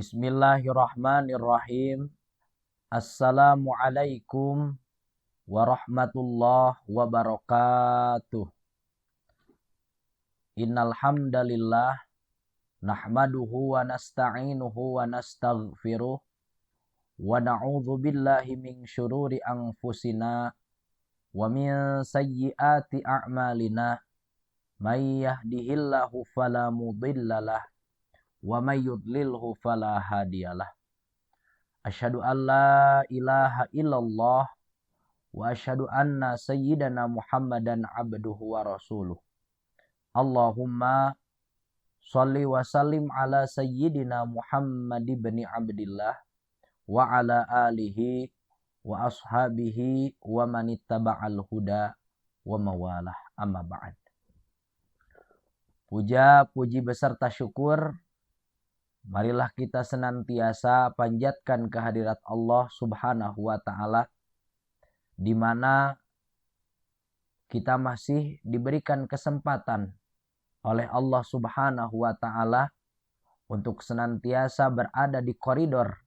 Bismillahirrahmanirrahim. Assalamualaikum warahmatullahi wabarakatuh. Innal hamdalillah nahmaduhu wa nasta'inuhu wa nastaghfiruh wa na'udzu billahi min syururi anfusina wa min sayyiati a'malina. May yahdihillahu fala mudhillalah wa may yudlilhu fala hadiyalah. Asyhadu an la ilaha illallah wa asyhadu anna sayyidana Muhammadan abduhu wa rasuluh. Allahumma shalli wa sallim ala sayyidina Muhammad ibn Abdillah wa ala alihi wa ashabihi wa manittaba'al huda wa mawalah, amma ba'd. Puja, puji beserta syukur, marilah kita senantiasa panjatkan kehadirat Allah Subhanahu wa Ta'ala, di mana kita masih diberikan kesempatan oleh Allah Subhanahu wa Ta'ala untuk senantiasa berada di koridor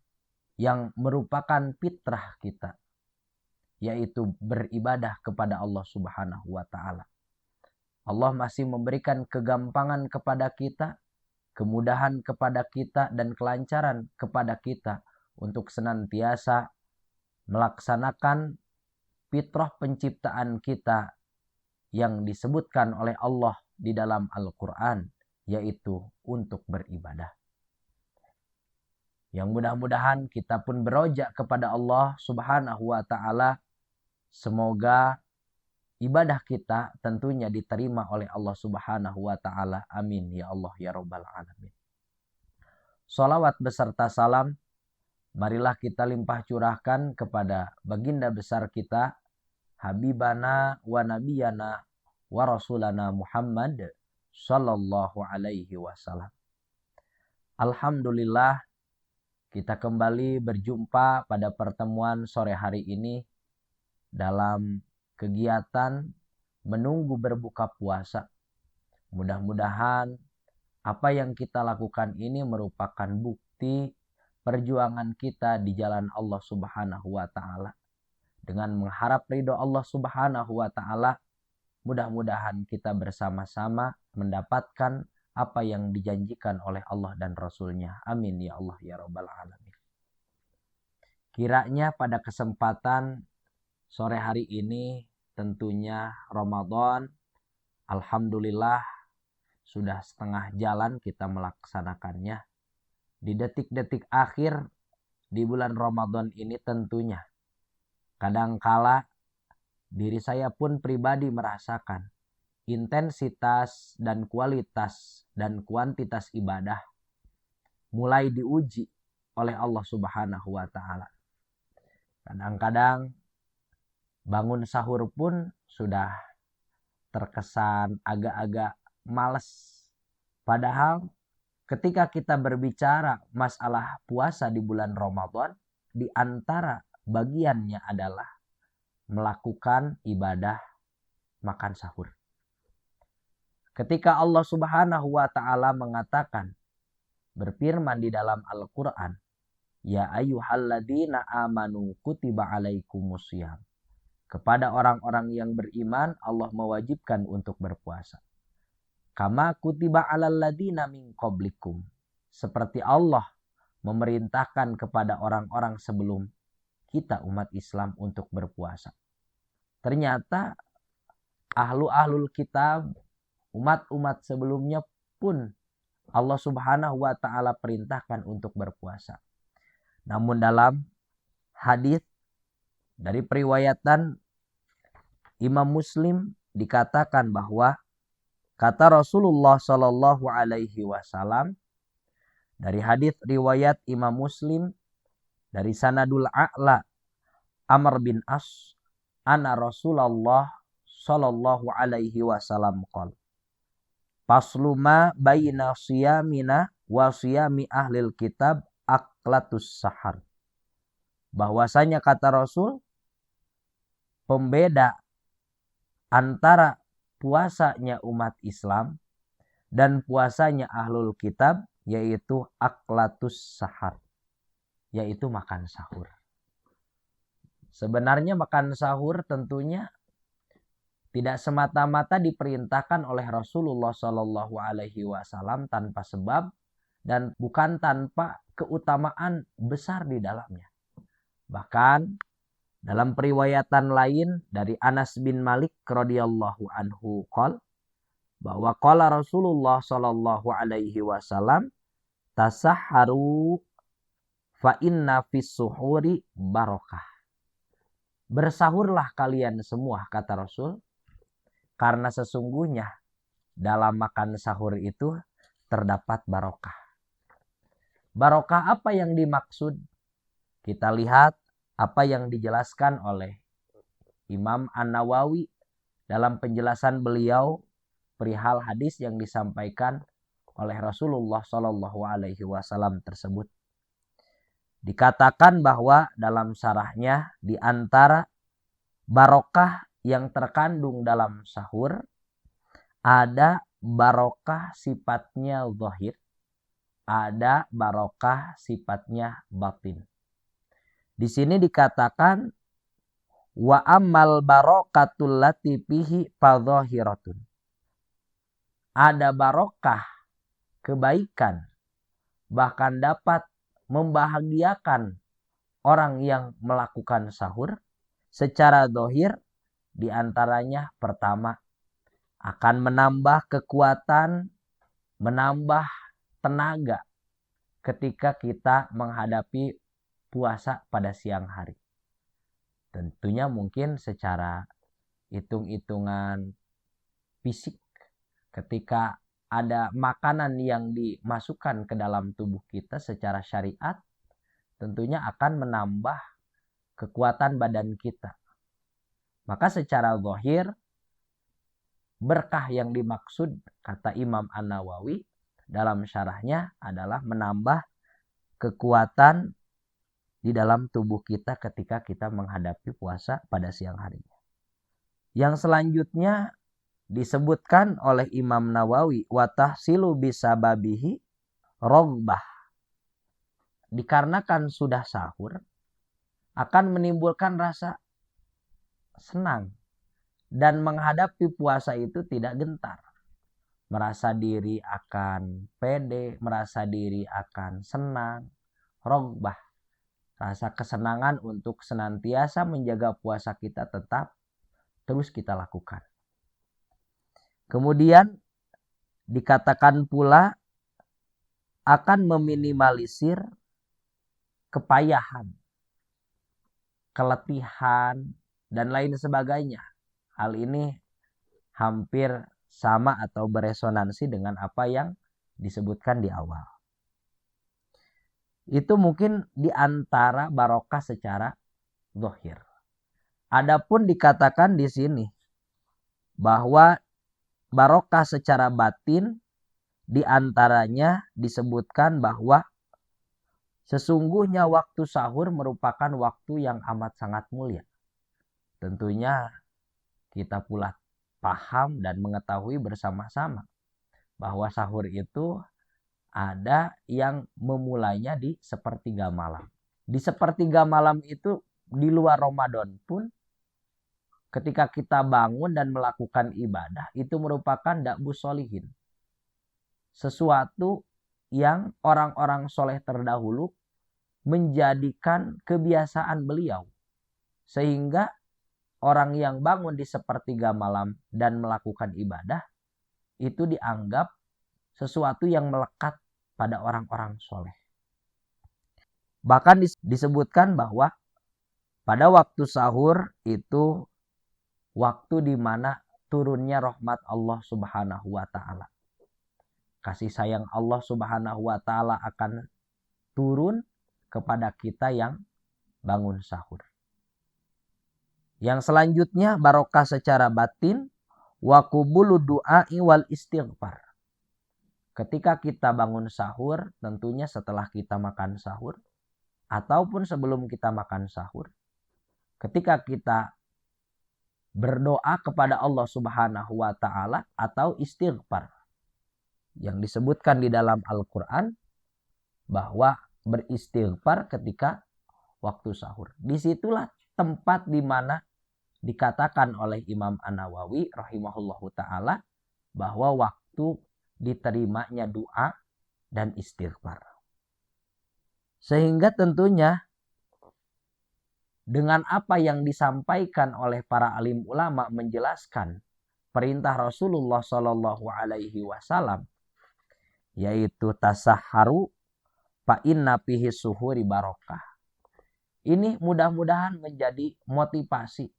yang merupakan fitrah kita, yaitu beribadah kepada Allah Subhanahu wa Ta'ala. Allah masih memberikan kegampangan kepada kita, kemudahan kepada kita, dan kelancaran kepada kita untuk senantiasa melaksanakan fitrah penciptaan kita yang disebutkan oleh Allah di dalam Al-Quran, yaitu untuk beribadah. Yang mudah-mudahan kita pun berojak kepada Allah Subhanahu wa Ta'ala, semoga ibadah kita tentunya diterima oleh Allah Subhanahu wa Ta'ala. Amin ya Allah ya Rabbal alamin. Shalawat beserta salam marilah kita limpah curahkan kepada baginda besar kita, habibana wa nabiyana wa rasulana Muhammad sallallahu alaihi wasallam. Alhamdulillah, kita kembali berjumpa pada pertemuan sore hari ini dalam kegiatan menunggu berbuka puasa. Mudah-mudahan apa yang kita lakukan ini merupakan bukti perjuangan kita di jalan Allah Subhanahu wa Ta'ala. Dengan mengharap ridho Allah Subhanahu wa Ta'ala, mudah-mudahan kita bersama-sama mendapatkan apa yang dijanjikan oleh Allah dan Rasul-Nya. Amin ya Allah ya Rabbal alamin. Kiranya pada kesempatan sore hari ini tentunya Ramadan, alhamdulillah sudah setengah jalan kita melaksanakannya. Di detik-detik akhir di bulan Ramadan ini tentunya kadangkala diri saya pun pribadi merasakan intensitas dan kualitas dan kuantitas ibadah mulai diuji oleh Allah Subhanahu wa Ta'ala. Kadang-kadang bangun sahur pun sudah terkesan agak-agak males. Padahal ketika kita berbicara masalah puasa di bulan Ramadan, di antara bagiannya adalah melakukan ibadah makan sahur. Ketika Allah Subhanahu wa Ta'ala mengatakan, berfirman di dalam Al-Quran, ya ayyuhalladzina amanu kutiba alaikumusiyam. Kepada orang-orang yang beriman, Allah mewajibkan untuk berpuasa. Kama kutiba alal ladina min qablikum. Seperti Allah memerintahkan kepada orang-orang sebelum kita umat Islam untuk berpuasa. Ternyata ahlul kitab, umat-umat sebelumnya pun Allah Subhanahu wa Ta'ala perintahkan untuk berpuasa. Namun dalam hadis dari periwayatan Imam Muslim dikatakan bahwa kata Rasulullah Shallallahu Alaihi Wasallam, dari hadis riwayat Imam Muslim dari sanadul a'la Amr bin As, anna Rasulullah Shallallahu Alaihi Wasallam qol, fasluma baina siyamina wa siyami ahlil kitab aklatus sahar. Bahwasanya kata Rasul, pembeda antara puasanya umat Islam dan puasanya ahlul kitab, yaitu aklatus sahar, yaitu makan sahur. Sebenarnya makan sahur tentunya tidak semata-mata diperintahkan oleh Rasulullah Shallallahu Alaihi Wasallam tanpa sebab dan bukan tanpa keutamaan besar di dalamnya. Bahkan dalam periwayatan lain dari Anas bin Malik radhiyallahu anhu bahwa qala Rasulullah Shallallahu Alaihi Wasallam tasahharu fa inna fis suhuri barokah. Bersahurlah kalian semua, kata Rasul, karena sesungguhnya dalam makan sahur itu terdapat barokah. Barokah apa yang dimaksud? Kita lihat apa yang dijelaskan oleh Imam An-Nawawi dalam penjelasan beliau perihal hadis yang disampaikan oleh Rasulullah Shallallahu Alaihi Wasallam tersebut. Dikatakan bahwa dalam syarahnya di antara barokah yang terkandung dalam sahur ada barokah sifatnya zahir, ada barokah sifatnya batin. Di sini dikatakan wa ammal barokatul lati fihi fadhahiratun. Ada barokah kebaikan bahkan dapat membahagiakan orang yang melakukan sahur secara zahir, di antaranya pertama akan menambah kekuatan, menambah tenaga ketika kita menghadapi puasa pada siang hari. Tentunya mungkin secara hitung-hitungan fisik, ketika ada makanan yang dimasukkan ke dalam tubuh kita secara syariat, tentunya akan menambah kekuatan badan kita. Maka secara zahir, berkah yang dimaksud, kata Imam An-Nawawi dalam syarahnya, adalah menambah kekuatan di dalam tubuh kita ketika kita menghadapi puasa pada siang harinya. Yang selanjutnya disebutkan oleh Imam Nawawi, wa tahsilu bisababihi rogbah. Dikarenakan sudah sahur, akan menimbulkan rasa senang dan menghadapi puasa itu tidak gentar. Merasa diri akan pede, merasa diri akan senang, rogbah. Rasa kesenangan untuk senantiasa menjaga puasa kita tetap terus kita lakukan. Kemudian dikatakan pula akan meminimalisir kepayahan, keletihan, dan lain sebagainya. Hal ini hampir sama atau beresonansi dengan apa yang disebutkan di awal. Itu mungkin di antara barokah secara zahir. Adapun dikatakan di sini bahwa barokah secara batin, di antaranya disebutkan bahwa sesungguhnya waktu sahur merupakan waktu yang amat sangat mulia. Tentunya kita pula paham dan mengetahui bersama-sama bahwa sahur itu ada yang memulainya di sepertiga malam. Di sepertiga malam itu di luar Ramadan pun ketika kita bangun dan melakukan ibadah itu merupakan da'bus sholihin. Sesuatu yang orang-orang soleh terdahulu menjadikan kebiasaan beliau. Sehingga orang yang bangun di sepertiga malam dan melakukan ibadah itu dianggap sesuatu yang melekat pada orang-orang soleh. Bahkan disebutkan bahwa pada waktu sahur itu waktu di mana turunnya rahmat Allah Subhanahu wa Ta'ala. Kasih sayang Allah Subhanahu wa Ta'ala akan turun kepada kita yang bangun sahur. Yang selanjutnya barokah secara batin, wa qubulu du'ai wal istighfar. Ketika kita bangun sahur, tentunya setelah kita makan sahur ataupun sebelum kita makan sahur, ketika kita berdoa kepada Allah Subhanahu wa Ta'ala atau istighfar, yang disebutkan di dalam Al-Quran bahwa beristighfar ketika waktu sahur. Disitulah tempat di mana dikatakan oleh Imam An-Nawawi rahimahullahu ta'ala bahwa waktu diterimanya doa dan istighfar. Sehingga tentunya dengan apa yang disampaikan oleh para alim ulama menjelaskan perintah Rasulullah Shallallahu Alaihi Wasallam, yaitu tasahharu fa inna fihi suhuri barokah. Ini mudah-mudahan menjadi motivasi,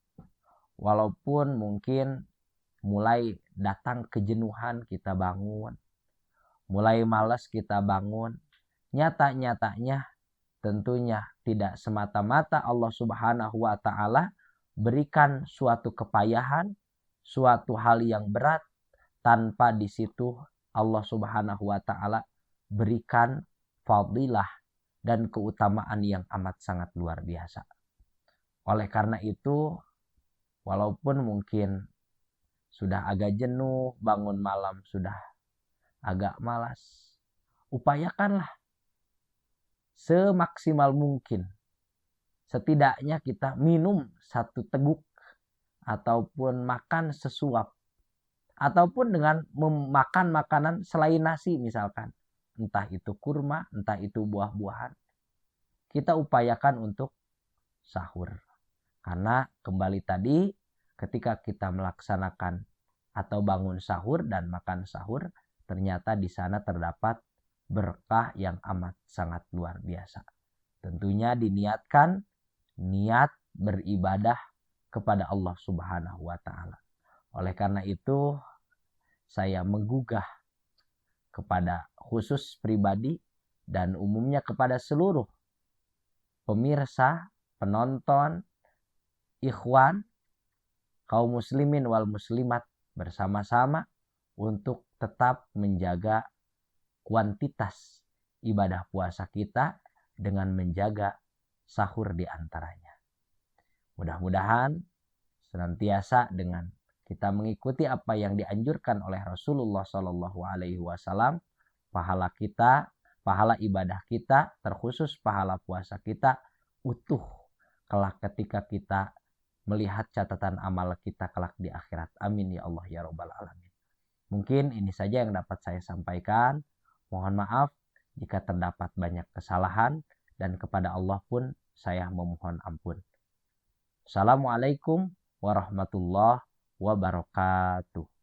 walaupun mungkin mulai datang kejenuhan kita bangun, mulai malas kita bangun, nyata-nyatanya tentunya tidak semata-mata Allah Subhanahu wa Ta'ala berikan suatu kepayahan, suatu hal yang berat tanpa di situ Allah Subhanahu wa Ta'ala berikan fadilah dan keutamaan yang amat sangat luar biasa. Oleh karena itu, walaupun mungkin sudah agak jenuh, bangun malam sudah agak malas, upayakanlah semaksimal mungkin. Setidaknya kita minum satu teguk ataupun makan sesuap. Ataupun dengan memakan makanan selain nasi misalkan. Entah itu kurma, entah itu buah-buahan. Kita upayakan untuk sahur. Karena kembali tadi ketika kita melaksanakan atau bangun sahur dan makan sahur, ternyata di sana terdapat berkah yang amat sangat luar biasa. Tentunya diniatkan niat beribadah kepada Allah Subhanahu wa Ta'ala. Oleh karena itu saya menggugah kepada khusus pribadi dan umumnya kepada seluruh pemirsa, penonton, ikhwan, kaum muslimin wal muslimat bersama-sama untuk tetap menjaga kuantitas ibadah puasa kita dengan menjaga sahur di antaranya. Mudah-mudahan senantiasa dengan kita mengikuti apa yang dianjurkan oleh Rasulullah Shallallahu Alaihi Wasallam, pahala kita, pahala ibadah kita, terkhusus pahala puasa kita utuh kelak ketika kita melihat catatan amal kita kelak di akhirat. Amin ya Allah ya Rabbal Alamin. Mungkin ini saja yang dapat saya sampaikan. Mohon maaf jika terdapat banyak kesalahan dan kepada Allah pun saya memohon ampun. Assalamualaikum warahmatullahi wabarakatuh.